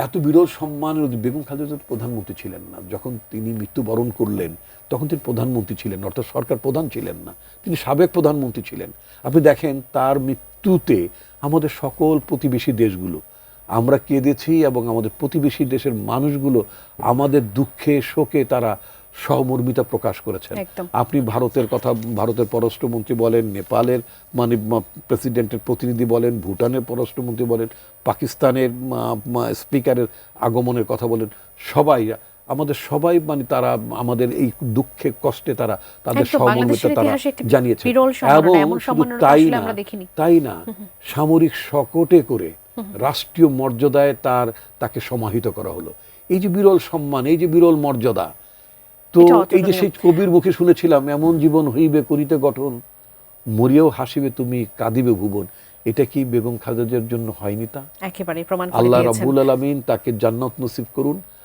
এত বিরল সম্মানের বেগম খালেদা জিয়া প্রধানমন্ত্রী ছিলেন না, যখন তিনি মৃত্যুবরণ করলেন তখন তিনি প্রধানমন্ত্রী ছিলেন, অর্থাৎ সরকার প্রধান ছিলেন না, তিনি সাবেক প্রধানমন্ত্রী ছিলেন। আপনি দেখেন তার মৃত্যুতে আমাদের সকল প্রতিবেশী দেশগুলো আমরা কেঁদেছি, এবং আমাদের প্রতিবেশী দেশের মানুষগুলো আমাদের দুঃখে শোকে তারা সহমর্মিতা প্রকাশ করেছেন। আপনি ভারতের কথা, ভারতের পররাষ্ট্রমন্ত্রী বলেন, নেপালের মানে প্রেসিডেন্টের প্রতিনিধি বলেন, ভুটানের পররাষ্ট্রমন্ত্রী বলেন, পাকিস্তানের স্পিকারের আগমনের কথা বলেন, সবাই আমাদের সবাই মানে তারা আমাদের এই দুঃখে কষ্টে তারা তাদের সহমর্মিতা তারা জানিয়েছে। এবং শুধু তাই না, সামরিক শকটে করে রাষ্ট্রীয় মর্যাদায় তাকে সমাহিত করা হলো। এই যে বিরল সম্মান, এই যে বিরল মর্যাদা, তো এই যে সেই কবির মুখে শুনেছিলাম, এমন জীবন হইবে করিতে গঠন, মরিয়াও হাসিবে তুমি কাঁদিবে ভুবন, এটা কি বেগম খালেদা জিয়ার জন্য হয়নি? তা একেবারে প্রমাণ করে আল্লাহ দিয়েছেন। রাব্বুল আলামিন তাকে জান্নাত নসিব করুন।